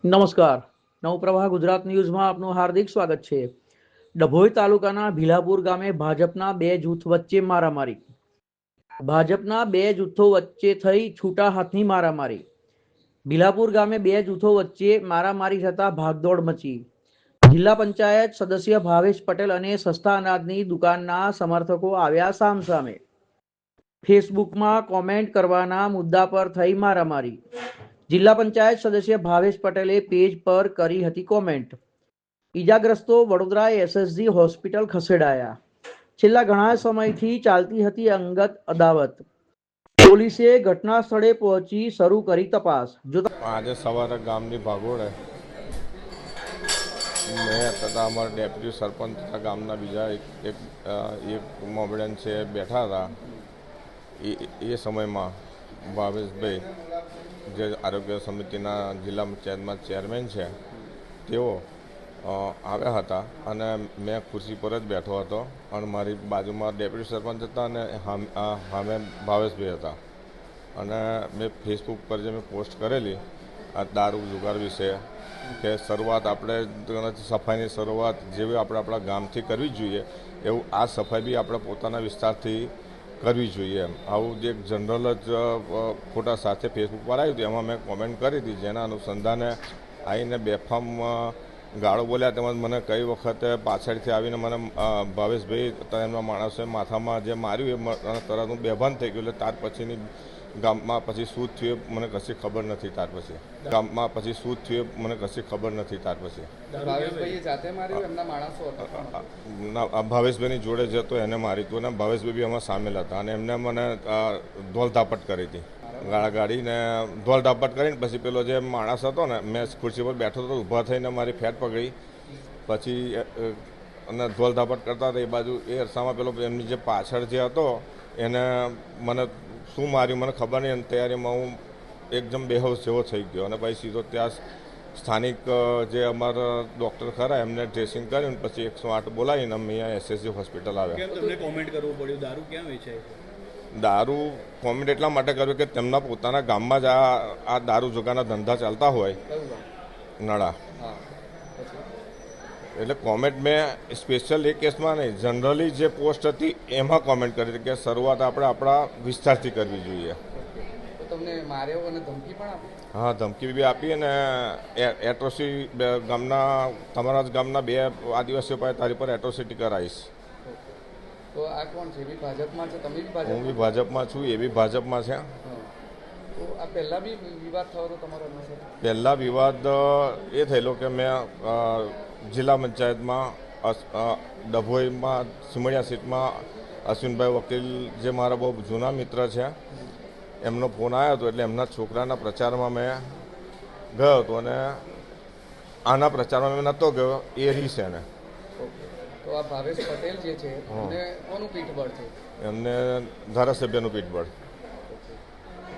નમસ્કાર. નવપ્રવાહ ગુજરાત ન્યૂઝમાં આપનું હાર્દિક સ્વાગત છે. ડભોઈ તાલુકાના ભીલાપુર ગામે ભાજપના બે જૂથ વચ્ચે મારામારી. ભાજપના બે જૂથો વચ્ચે થઈ છૂટા હાથની મારામારી. ભીલાપુર ગામે બે જૂથો વચ્ચે મારામારી થતા ભાગદોડ મચી. જિલ્લા પંચાયત સદસ્ય ભાવેશ પટેલ અને સસ્તા અનાજની દુકાનના સમર્થકો આવ્યા સામસામે. ફેસબુકમાં કોમેન્ટ કરવાના મુદ્દા પર થઈ મારામારી. જિલ્લા પંચાયત સદસ્ય ભાવેશ પટેલે પેજ પર કરી હતી કોમેન્ટ. ઈજાગ્રસ્તો વડોદરા એસએસજી હોસ્પિટલ ખસેડાયા. છેલ્લા ઘણા સમયથી ચાલતી હતી અંગત અદાવત. પોલીસે ઘટના સ્થળે પહોંચી શરૂ કરી તપાસ. આજે સવારે ગામની ભાગોળે મેં તથા અમારા ડેપ્યુટી સરપંચ તથા ગામના બીજા એક મોમેડન છે બેઠા હતા. એ સમયમાં ભાવેશભાઈ જે આરોગ્ય સમિતિના જિલ્લા પંચાયતમાં ચેરમેન છે તેઓ આવ્યા હતા અને મેં ખુરશી પર જ બેઠો હતો અને મારી બાજુમાં ડેપ્યુટી સરપંચ હતા અને સામે ભાવેશભાઈ હતા. અને મેં ફેસબુક પર જે મેં પોસ્ટ કરેલી આ દારૂ જુગાર વિશે કે શરૂઆત આપણે સફાઈની શરૂઆત જેવી આપણે આપણા ગામથી કરવી જોઈએ એવું આ સફાઈ બી આપણે પોતાના વિસ્તારથી કરવી જોઈએ. એમ આવું જે એક જનરલ જ ફોટા સાથે ફેસબુક પર આવ્યું હતું એમાં મેં કોમેન્ટ કરી હતી, જેના અનુસંધાને આવીને બેફામ ગાળો બોલ્યા. તેમજ મને કઈ વખતે પાછળથી આવીને મને ભાવેશભાઈ એમના માણસોએ માથામાં જે માર્યું એ તરત હું બેભાન થઈ ગયું. એટલે ત્યાર પછીની ગામમાં પછી શું થયું મને કશી ખબર નથી. ત્યાર પછી ગામમાં પછી શું થયું મને કશી ખબર નથી. ત્યાર પછી ભાવેશભાઈની જોડે જતો એને મારી હતું અને ભાવેશભાઈ બી એમાં સામેલ હતા અને એમને મને ધોલધાપટ કરી હતી. ગાડીને ધોલધાપટ કરીને પછી પેલો જે માણસ હતો ને, મેં ખુરશી પર બેઠો હતો, ઊભા થઈને મારી ફેટ પકડી. પછી અને ધોલધાપટ કરતા હતા એ બાજુ એ અરસામાં પેલો એમની જે પાછળ જે હતો એને મને શું માર્યું મને ખબર નહીં. તૈયારીમાં હું એકદમ બેહોશ જેવો થઈ ગયો અને પછી સીધો ત્યાં સ્થાનિક જે અમારા ડૉક્ટર ખરા એમને ડ્રેસિંગ કર્યું પછી 108 બોલાવીને અમે અહીંયા એસએસજી હોસ્પિટલ આવ્યા. તમને કોમેન્ટ કરવું પડ્યું? દારૂ ક્યાં વેચાય? દારૂ કોમેન્ટ એટલા માટે કર્યું કે તેમના પોતાના ગામમાં જ આ દારૂ જુગારના ધંધા ચાલતા હોય નળા. એટલે કોમેન્ટ મેં સ્પેશિયલ એ કેસમાં નહીં, જનરલી જે પોસ્ટ હતી એમાં કોમેન્ટ કરી હતી કે શરૂઆત આપણે આપણા વિસ્તારથી કરવી જોઈએ. તમને માર્યો અને ધમકી પણ આપી? હા, ધમકી બી આપી અને એટ્રોસિટી ગામના તમારા જ ગામના 2 આદિવાસીઓ પાસે તારી પર એટ્રોસિટી કરાવીશ. તો આ કોણ છે? એ બી ભાજપમાં છે? તમે બી ભાજપ? હું બી ભાજપમાં છું, એ બી ભાજપમાં છે. તો આ પહેલાં બી વિવાદ થયો હતો તમારો? પહેલાં વિવાદ એ થયેલો કે મેં જિલ્લા પંચાયતમાં ડભોઈમાં સિમડિયા સીટમાં અશ્વિનભાઈ વકીલ જે મારા બહુ જૂના મિત્ર છે એમનો ફોન આવ્યો હતો. એટલે એમના છોકરાના પ્રચારમાં મેં ગયો હતો અને આના પ્રચારમાં મેં નહોતો ગયો. એ રીસ એને. તો આ ભાવેશ પટેલ જે છે એમને કોનું પીઠબળ છે? એમને ધારાસભ્યનું પીઠબળ.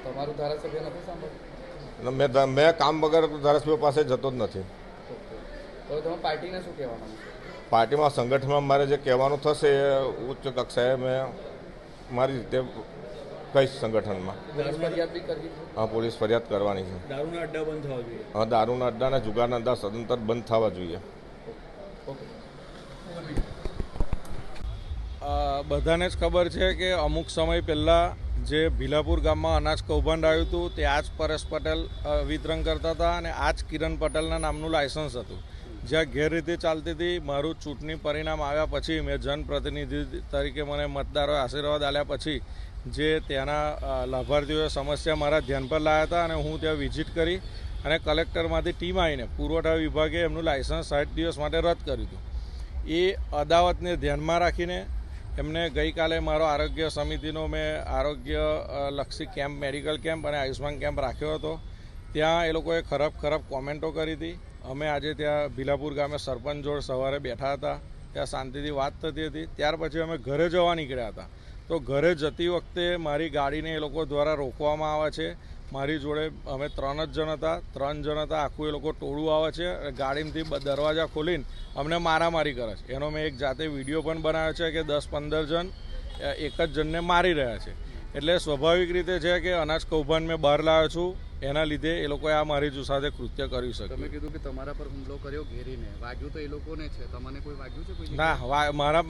તમારું ધારાસભ્ય નથી સાંભળ્યું? મેં કામ વગર ધારાસભ્ય પાસે જતો જ નથી. તો તમે પાર્ટીને શું કહેવાનું? પાર્ટીમાં સંગઠનમાં મારે જે કહેવાનું થશે એ ઉચ્ચ કક્ષાએ મેં મારી રીતે કહીશ સંગઠનમાં. ફરિયાદ બી કરવી? હા, પોલીસ ફરિયાદ કરવાની છે. દારૂના અડ્ડા બંધ થવા જોઈએ? હા, દારૂના અડ્ડા અને જુગારના અડ્ડા સદંતર બંધ થવા જોઈએ. બધાને જ ખબર છે કે અમુક સમય પહેલાં જે ભીલાપુર ગામમાં અનાજ કૌભાંડ આવ્યું હતું તે આ જ પરેશ પટેલ વિતરણ કરતા હતા અને આ જ કિરણ પટેલના નામનું લાયસન્સ હતું, જ્યાં ગેરરીતિ ચાલતી હતી. મારું ચૂંટણી પરિણામ આવ્યા પછી મેં જનપ્રતિનિધિ તરીકે મને મતદારોએ આશીર્વાદ આપ્યા પછી જે ત્યાંના લાભાર્થીઓએ સમસ્યા મારા ધ્યાન પર લાવ્યા હતા અને હું ત્યાં વિઝિટ કરી અને કલેક્ટરમાંથી ટીમ આવીને પુરવઠા વિભાગે એમનું લાયસન્સ 60 દિવસ માટે રદ કર્યું હતું. એ અદાવતને ધ્યાનમાં રાખીને એમને ગઈકાલે મારો આરોગ્ય સમિતિનો મેં આરોગ્યલક્ષી કેમ્પ, મેડિકલ કેમ્પ અને આયુષ્માન કેમ્પ રાખ્યો હતો. ત્યાં એ લોકોએ ખરાબ કોમેન્ટો કરી હતી. અમે આજે ત્યાં ભીલાપુર ગામે સરપંચ જોડે સવારે બેઠા હતા, ત્યાં શાંતિથી વાત થતી હતી. ત્યાર પછી અમે ઘરે જવા નીકળ્યા હતા. તો ઘરે જતી વખતે મારી ગાડીને એ લોકો દ્વારા રોકવામાં આવે છે. મારી જોડે અમે 3 જ જણ હતા, 3 જણ હતા. આખું એ લોકો ટોળું આવે છે, ગાડીમાંથી દરવાજા ખોલીને અમને મારામારી કરે છે. એનો મેં એક જાતે વિડીયો પણ બનાવ્યો છે કે 10-15 જણ એક જ જણને મારી રહ્યા છે. એટલે સ્વાભાવિક રીતે છે કે અનાજ કૌભાંડ મેં બહાર લાવ્યો છું. એના લીધે એ લોકોએ આ મારી સાથે કૃત્ય કર્યું શકે. તમે કીધું કે તમારા પર હુમલો કર્યો ઘેરીને, વાગ્યું તો એ લોકોને છે, તમને કોઈ વાગ્યું છે કોઈ? ના,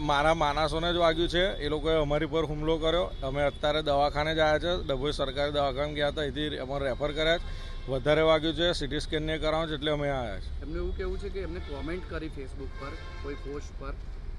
મારા માણસોને જ વાગ્યું છે. એ લોકોએ અમારી પર હુમલો કર્યો. અમે અત્યારે દવાખાને જ આવ્યા છે, ડભોઈ સરકારી દવાખાને ગયા હતા, અહીંથી અમારે રેફર કર્યા છે. વધારે વાગ્યું છે, સિટી સ્કેનને કરાવવાનું છે, એટલે અમે આવ્યા છે. એમને એવું કેવું છે કે એમને કોમેન્ટ કરી ફેસબુક પર કોઈ પોસ્ટ પર,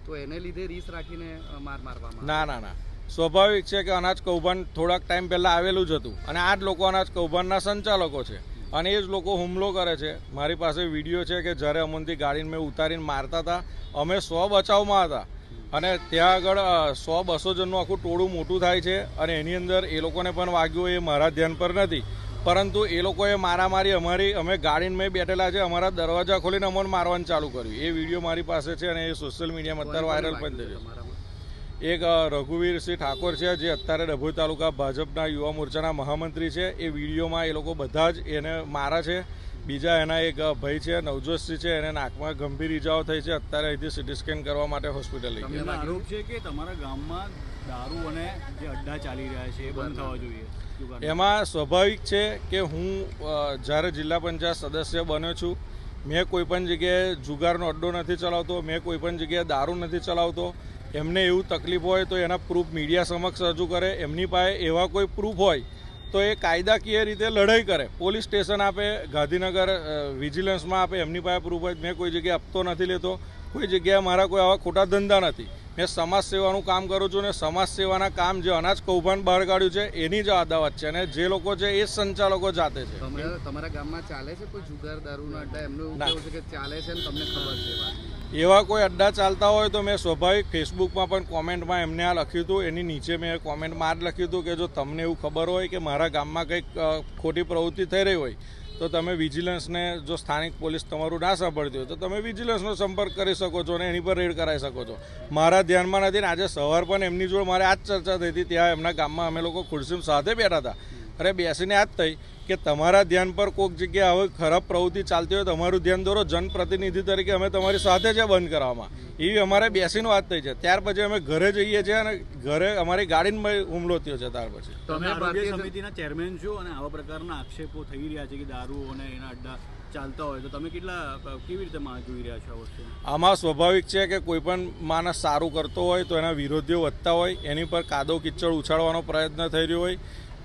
તો એને લીધે રીસ રાખીને મારવામાં? ના, સ્વાભાવિક છે કે અનાજ કૌભાંડ થોડાક ટાઈમ પહેલાં આવેલું જ હતું અને આ જ લોકો અનાજ કૌભાંડના સંચાલકો છે અને એ જ લોકો હુમલો કરે છે. મારી પાસે વિડીયો છે કે જ્યારે અમનથી ગાડીને મેં ઉતારીને મારતા હતા, અમે 100 બચાવમાં હતા અને ત્યાં આગળ 100-200 જણનું આખું ટોળું મોટું થાય છે અને એની અંદર એ લોકોને પણ વાગ્યું, એ મારા ધ્યાન પર નથી. પરંતુ એ લોકોએ મારામારી અમે ગાડીને મેં બેઠેલા છે, અમારા દરવાજા ખોલીને અમને મારવાનું ચાલુ કર્યું. એ વિડીયો મારી પાસે છે અને એ સોશિયલ મીડિયામાં અત્યારે વાયરલ પણ થયો. એક રઘુવીરસિંહ ઠાકોર છે, જે અત્યારે ડભોઈ તાલુકા ભાજપના યુવા મોરચાના મહામંત્રી છે. એ વિડીયોમાં એ લોકો બધા જ એને મારા છે. બીજા એના એક ભાઈ છે નવજોતસિંહ છે, એને નાકમાં ગંભીર ઈજાઓ થઈ છે. અત્યારે અહીંથી સિટી સ્કેન કરવા માટે હોસ્પિટલ લઈ ગયા. આરોપ છે કે તમારા ગામમાં દારૂ અને જે અડ્ડા ચાલી રહ્યા છે એ બંધ થવા જોઈએ. એમાં સ્વાભાવિક છે કે હું જ્યારે જિલ્લા પંચાયત સદસ્ય બન્યો છું, મેં કોઈ પણ જગ્યાએ જુગારનો અડ્ડો નથી ચલાવતો, મેં કોઈ પણ જગ્યાએ દારૂ નથી ચલાવતો. એમને એવું તકલીફ હોય તો એના પ્રૂફ મીડિયા સમક્ષ રજૂ કરે. એમની પાસે એવા કોઈ પ્રૂફ હોય તો એ કાયદાકીય રીતે લડાઈ કરે, પોલીસ સ્ટેશન આપે, ગાંધીનગર વિજિલન્સમાં આપે. એમની પાસે પ્રૂફ હોય. મેં કોઈ જગ્યાએ હપ્તો નથી લેતો, કોઈ જગ્યાએ મારા કોઈ આવા ખોટા ધંધા નથી. મેં સમાજ સેવાનું કામ કરું છું અને સમાજ સેવાના કામ જે અનાજ કૌભાંડ બહાર કાઢ્યું છે એની જ અદાવત છે અને જે લોકો છે એ જ સંચાલકો જાતે છે. તમારા ગામમાં ચાલે છે કોઈ જુગાર દારૂના અડ્ડા? એમનું કેવું છે કે ચાલે છે ને તમને ખબર છે? એવા કોઈ અડ્ડા ચાલતા હોય તો મેં સ્વાભાવિક ફેસબુકમાં પણ કોમેન્ટમાં એમને આ લખ્યું હતું. એની નીચે મેં કોમેન્ટમાં આ લખ્યું હતું કે જો તમને એવું ખબર હોય કે મારા ગામમાં કંઈક ખોટી પ્રવૃત્તિ થઈ રહી હોય તો તમે વિજિલન્સને, જો સ્થાનિક પોલીસ તમારું ના સાંભળતી હોય તો તમે વિજિલન્સનો સંપર્ક કરી શકો છો અને એની પર રેડ કરાવી શકો છો. મારા ધ્યાનમાં નથી ને આજે સવાર પણ એમની જોડે મારે આ જ ચર્ચા થઈ હતી. ત્યાં એમના ગામમાં અમે લોકો ખુરશી સાથે બેઠા હતા અને બેસીને આ જ થઈ કે તમારા ધ્યાન પર કોઈક જગ્યાએ હવે ખરાબ પ્રવૃત્તિ ચાલતી હોય તો અમારું ધ્યાન દોરો. જનપ્રતિનિધિ તરીકે અમે તમારી સાથે છે બંધ કરવામાં. એવી અમારે બેસીને વાત થઈ છે. ત્યાર પછી અમે ઘરે જઈએ છીએ અને ઘરે અમારી ગાડીમાં હુમલો થયો છે. ત્યાર પછી તમે આરોગ્ય સમિતિના ચેરમેન છો અને આવા પ્રકારના આક્ષેપો થઈ રહ્યા છે કે દારૂ અને એના અડ્ડા ચાલતા હોય તો તમે કેવી રીતે જોઈ રહ્યા છો આ વસ્તુ? આમાં સ્વાભાવિક છે કે કોઈ પણ માણસ સારું કરતો હોય તો એના વિરોધીઓ વધતા હોય, એની પર કાદવ કિચડ ઉછાળવાનો પ્રયત્ન થઈ રહ્યો હોય.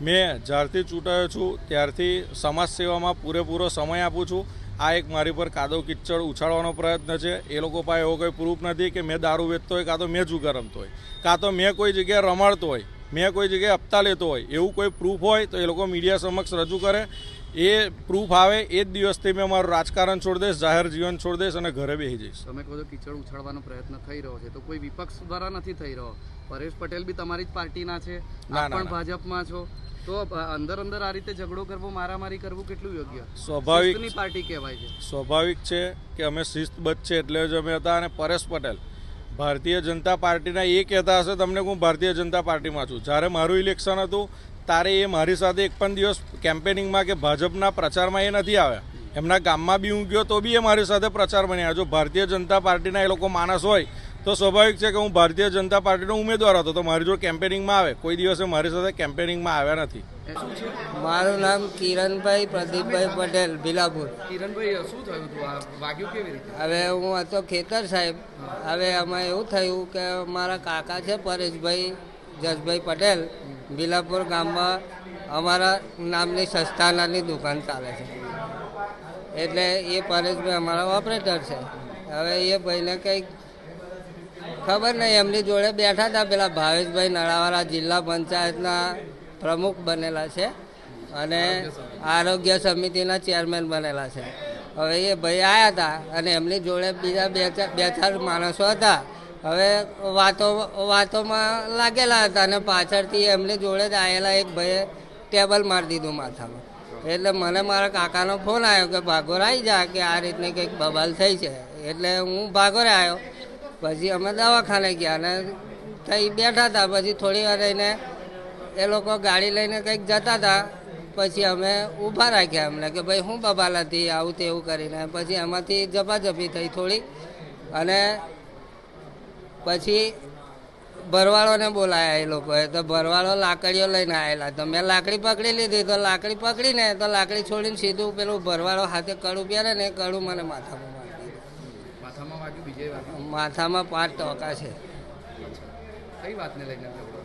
મેં જ્યારથી ચૂંટાયો છું ત્યારથી સમાજ સેવામાં પૂરેપૂરો સમય આપું છું. આ એક મારી પર કાદવ કિચડ ઉછાળવાનો પ્રયત્ન છે. એ લોકો પાસે એવો કોઈ પ્રૂફ નથી કે મેં દારૂ વેચતો હોય, કાં તો મેં જુગાર રમતો હોય, કાં તો મેં કોઈ જગ્યાએ રમાડતો હોય, મેં કોઈ જગ્યાએ હપ્તા લેતો હોય. એવું કોઈ પ્રૂફ હોય તો એ લોકો મીડિયા સમક્ષ રજૂ કરે. એ પ્રૂફ આવે એ જ દિવસથી મેં મારું રાજકારણ છોડી દઈશ, જાહેર જીવન છોડી દઈશ અને ઘરે બેસી જઈશ. તમે કહો છો કીચડ ઉછાળવાનો પ્રયત્ન થઈ રહ્યો છે તો કોઈ વિપક્ષ દ્વારા નથી થઈ રહ્યો? પરેશ પટેલ બી તમારી જ પાર્ટીના છે, આપ પણ ભાજપમાં છો, તો અંદર આ રીતે ઝઘડો કરવો, મારામારી કરવું કેટલું યોગ્ય? સ્વાભાવિક પાર્ટી કહેવાય છે. સ્વાભાવિક છે કે અમે શિસ્તબદ્ધ છે એટલે જ અમે હતા. અને પરેશ પટેલ ભારતીય જનતા પાર્ટીના એ કહેતા હશે તમને હું ભારતીય જનતા પાર્ટીમાં છું. જ્યારે મારું ઇલેક્શન હતું ત્યારે એ મારી સાથે એક પણ દિવસ કેમ્પેનિંગમાં કે ભાજપના પ્રચારમાં એ નથી આવ્યા. એમના ગામમાં બી હું ગયો તો બી એ મારી સાથે પ્રચાર બન્યા. જો ભારતીય જનતા પાર્ટીના એ લોકો માણસ હોય તો સ્વાભાવિક છે કે હું ભારતીય જનતા પાર્ટીનો ઉમેદવાર હતો તો મારી જોડે કેમ્પેનિંગમાં આવે. કોઈ દિવસે મારી સાથે કેમ્પેનિંગમાં આવ્યા નથી. મારું નામ કિરણભાઈ પ્રદીપભાઈ પટેલ, ભીલાપુર. કિરણભાઈ, શું થયું હતું? વાગ્યું કેવી રીતે? હવે હું હતો ખેતર સાહેબ. હવે આમાં એવું થયું કે મારા કાકા છે પરેશભાઈ જસભાઈ પટેલ, ભીલાપુર ગામમાં અમારા નામની સંસ્થાનાની દુકાન ચાલે છે. એટલે એ પરેશભાઈ અમારા ઓપરેટર છે. હવે એ ભાઈને કંઈક ખબર નહીં, એમની જોડે બેઠા હતા. પેલા ભાવેશભાઈ નળાવાળા જિલ્લા પંચાયતના પ્રમુખ બનેલા છે અને આરોગ્ય સમિતિના ચેરમેન બનેલા છે. હવે એ ભાઈ આવ્યા હતા અને એમની જોડે બીજા બે ચાર માણસો હતા. હવે વાતોમાં લાગેલા હતા અને પાછળથી એમની જોડે જ આવેલા એક ભાઈએ ટેબલ મારી દીધું માથામાં. એટલે મને મારા કાકાનો ફોન આવ્યો કે ભાગોર આવી જા, કે આ રીતની કંઈક બબાલ થઈ છે. એટલે હું ભાગોરે આવ્યો. પછી અમે દવાખાને ગયા અને ત્યાં બેઠા હતા. પછી થોડી વાર રહીને એ લોકો ગાડી લઈને કંઈક જતા હતા. પછી અમે ઊભા રાખ્યા એમને કે ભાઈ શું બબાલ હતી, આવું તેવું કરીને. પછી એમાંથી ઝપાઝપી થઈ થોડી અને પછી ભરવાડોને બોલાયા એ લોકોએ, તો ભરવાડો લાકડીઓ લઈને આવેલા, તો મેં લાકડી પકડી લીધી, તો લાકડી પકડીને તો લાકડી છોડીને સીધું પેલું ભરવાડો હાથે કડું પહેરે ને કડું મને માથામાં મારી દીધું. માથામાં વાગ્યું, બીજે વાગ્યું? માથામાં 5 ટોકા છે. કઈ વાતને લઈને ઝઘડો?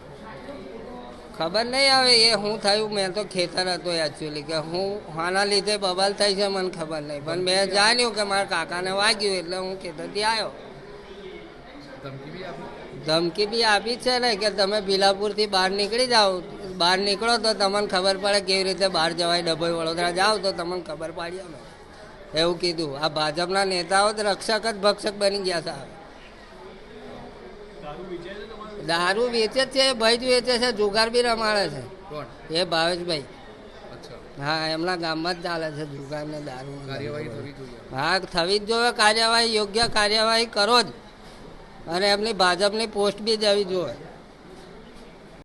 ખબર નહીં આવે એ શું થયું. મેં તો ખેતર હતો એકચ્યુઅલી, કે હું આના લીધે બબાલ થઈ છે મને ખબર નહીં, પણ મેં જાણ્યું કે મારા કાકાને વાગ્યું એટલે હું ખેતરથી આવ્યો. ધમકી બી આપી? ધમકી બી આપી છે ને કે તમે ભીલાપુરથી બહાર નીકળી જાઓ, બહાર નીકળો તો તમને ખબર પડે કેવી રીતે બહાર જવાય, ડભોઈ વડોદરા જાઓ તો તમને ખબર પાડી અમે એવું કીધું. આ ભાજપના નેતાઓ જ રક્ષક જ ભક્ષક બની ગયા છે. દારૂ વેચે છે, ભાઈ જ વેચે છે, જુગાર બી રમાડે છે. કોણ? એ ભાવેશભાઈ. અચ્છા. હા, એમના ગામમાં જ ચાલે છે જુગાર ને દારૂ. કાર્યવાહી થવી જોઈએ. હા, થવી જ જોઈએ કાર્યવાહી, યોગ્ય કાર્યવાહી કરો જ, અને એમની ભાજપની પોસ્ટ બી જવી જોઈએ.